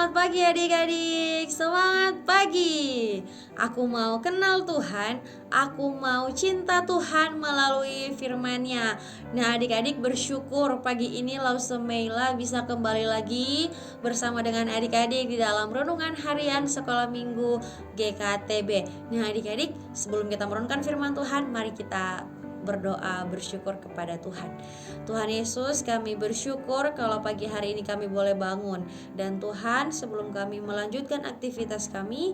Selamat pagi adik-adik, semangat pagi. Aku mau kenal Tuhan, aku mau cinta Tuhan melalui firman-Nya. Nah adik-adik bersyukur pagi ini Lausemeila bisa kembali lagi bersama dengan adik-adik di dalam renungan harian sekolah minggu GKTB. Nah adik-adik sebelum kita merenungkan firman Tuhan, mari kita berdoa bersyukur kepada Tuhan. Tuhan Yesus, kami bersyukur kalau pagi hari ini kami boleh bangun. Dan Tuhan, sebelum kami melanjutkan aktivitas kami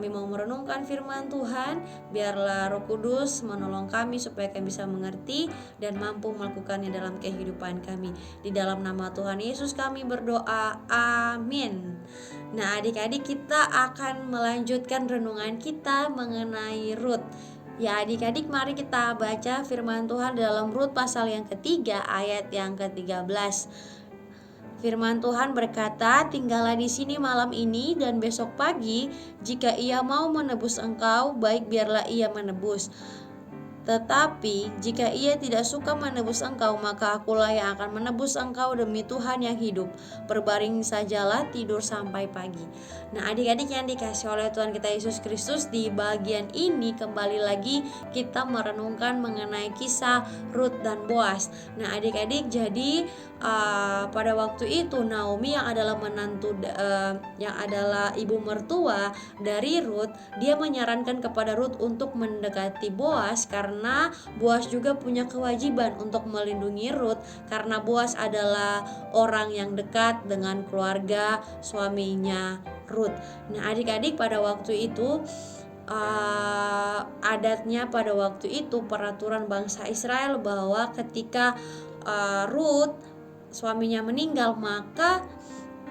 mau merenungkan firman Tuhan. Biarlah Roh Kudus menolong kami supaya kami bisa mengerti dan mampu melakukannya dalam kehidupan kami. Di dalam nama Tuhan Yesus kami berdoa, amin. Nah adik-adik, kita akan melanjutkan renungan kita mengenai Rut. Ya adik-adik, mari kita baca firman Tuhan dalam Rut pasal yang ketiga ayat yang ke-13. Firman Tuhan berkata, "Tinggallah di sini malam ini dan besok pagi, jika ia mau menebus engkau, baik biarlah ia menebus. Tetapi jika ia tidak suka menebus engkau, maka akulah yang akan menebus engkau demi Tuhan yang hidup. Berbaring sajalah, tidur sampai pagi." Nah adik-adik yang dikasih oleh Tuhan kita Yesus Kristus, di bagian ini kembali lagi kita merenungkan mengenai kisah Rut dan Boas. Nah adik-adik, jadi pada waktu itu Naomi yang adalah menantu yang adalah ibu mertua dari Rut, dia menyarankan kepada Rut untuk mendekati Boas karena Boas juga punya kewajiban untuk melindungi Rut karena Boas adalah orang yang dekat dengan keluarga suaminya Rut. Nah adik-adik, pada waktu itu adatnya pada waktu itu peraturan bangsa Israel bahwa ketika Rut suaminya meninggal, maka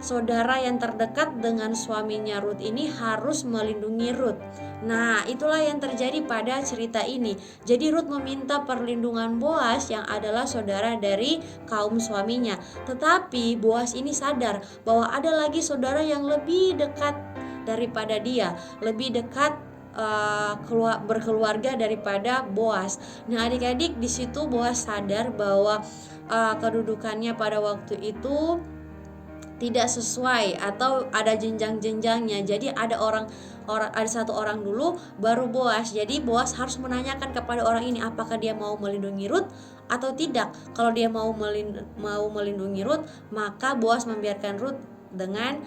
saudara yang terdekat dengan suaminya Rut ini harus melindungi Rut. Nah itulah yang terjadi pada cerita ini. Jadi Rut meminta perlindungan Boas yang adalah saudara dari kaum suaminya. Tetapi Boas ini sadar bahwa ada lagi saudara yang lebih dekat daripada dia, lebih dekat berkeluarga daripada Boas. Nah adik-adik, di situ Boas sadar bahwa kedudukannya pada waktu itu tidak sesuai atau ada jenjang-jenjangnya. Jadi ada ada satu orang dulu baru Boas. Jadi Boas harus menanyakan kepada orang ini apakah dia mau melindungi Rut atau tidak. Kalau dia mau melindungi Rut, maka Boas membiarkan Rut dengan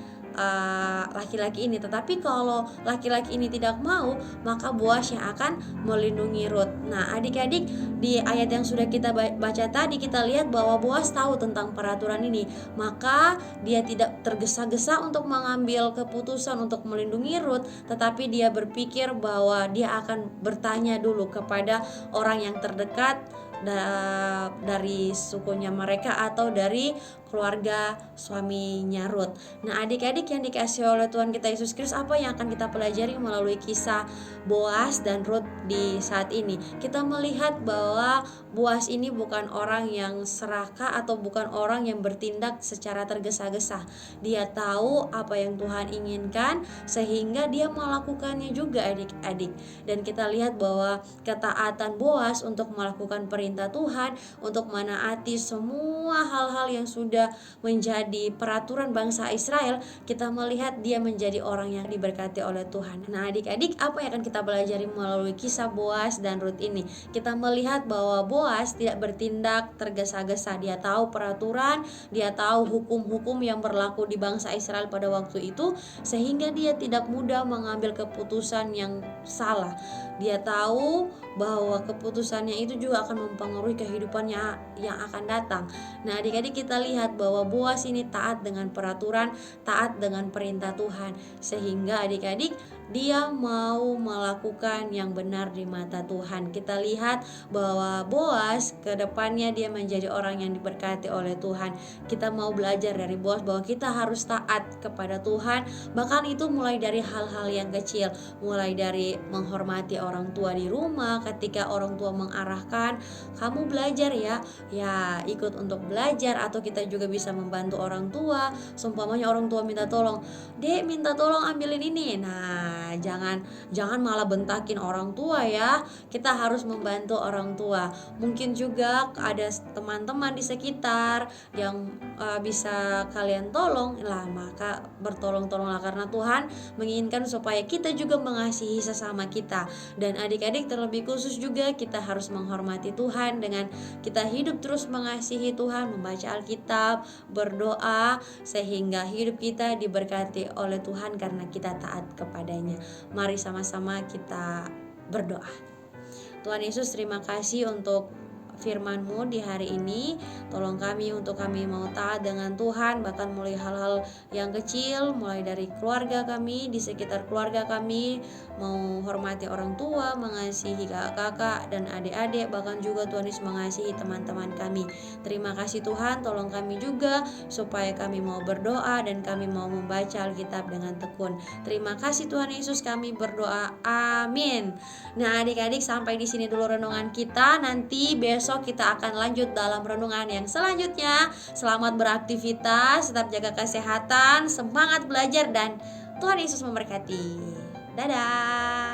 laki-laki ini. Tetapi kalau laki-laki ini tidak mau, maka Boas yang akan melindungi Rut. Nah adik-adik, di ayat yang sudah kita baca tadi, kita lihat bahwa Boas tahu tentang peraturan ini, maka dia tidak tergesa-gesa untuk mengambil keputusan untuk melindungi Rut, tetapi dia berpikir bahwa dia akan bertanya dulu kepada orang yang terdekat dari sukunya mereka atau dari keluarga suaminya Rut. Nah adik-adik yang dikasih oleh Tuhan kita Yesus Kristus, apa yang akan kita pelajari melalui kisah Boas dan Rut di saat ini? Kita melihat bahwa Boas ini bukan orang yang serakah atau bukan orang yang bertindak secara tergesa-gesa. Dia tahu apa yang Tuhan inginkan sehingga dia melakukannya juga adik-adik. Dan kita lihat bahwa ketaatan Boas untuk melakukan perintah Tuhan, untuk menaati semua hal-hal yang sudah menjadi peraturan bangsa Israel, kita melihat dia menjadi orang yang diberkati oleh Tuhan. Nah adik-adik, apa yang akan kita pelajari melalui kisah Boas dan Rut ini? Kita melihat bahwa Boas tidak bertindak tergesa-gesa. Dia tahu peraturan, dia tahu hukum-hukum yang berlaku di bangsa Israel pada waktu itu, sehingga dia tidak mudah mengambil keputusan yang salah. Dia tahu bahwa keputusannya itu juga akan mempengaruhi kehidupannya yang akan datang. Nah adik-adik, kita lihat bahwa Boas ini taat dengan peraturan, taat dengan perintah Tuhan, sehingga adik-adik dia mau melakukan yang benar di mata Tuhan. Kita lihat bahwa Boas ke depannya dia menjadi orang yang diberkati oleh Tuhan. Kita mau belajar dari Boas bahwa kita harus taat kepada Tuhan, bahkan itu mulai dari hal-hal yang kecil, mulai dari menghormati orang tua di rumah. Ketika orang tua mengarahkan, kamu belajar ya ikut untuk belajar. Atau kita juga bisa membantu orang tua. Seumpamanya orang tua minta tolong, "Dek, minta tolong ambilin ini." Nah Nah, jangan malah bentakin orang tua ya. Kita harus membantu orang tua. Mungkin juga ada teman-teman di sekitar yang bisa kalian tolong lah, maka bertolong-tolonglah, karena Tuhan menginginkan supaya kita juga mengasihi sesama kita. Dan adik-adik terlebih khusus juga kita harus menghormati Tuhan dengan kita hidup terus mengasihi Tuhan, membaca Alkitab, berdoa, sehingga hidup kita diberkati oleh Tuhan karena kita taat kepadanya. Mari sama-sama kita berdoa. Tuhan Yesus, terima kasih untuk firman-Mu di hari ini. Tolong kami untuk kami mau taat dengan Tuhan, bahkan mulai hal-hal yang kecil, mulai dari keluarga kami, di sekitar keluarga kami, mau hormati orang tua, mengasihi kakak-kakak dan adik-adik, bahkan juga Tuhan Yesus mengasihi teman-teman kami. Terima kasih Tuhan, tolong kami juga supaya kami mau berdoa dan kami mau membaca Alkitab dengan tekun. Terima kasih Tuhan Yesus, kami berdoa. Amin. Nah, adik-adik, sampai di sini dulu renungan kita. Nanti besok kita akan lanjut dalam renungan yang selanjutnya. Selamat beraktivitas, tetap jaga kesehatan, semangat belajar, dan Tuhan Yesus memberkati. Dadah.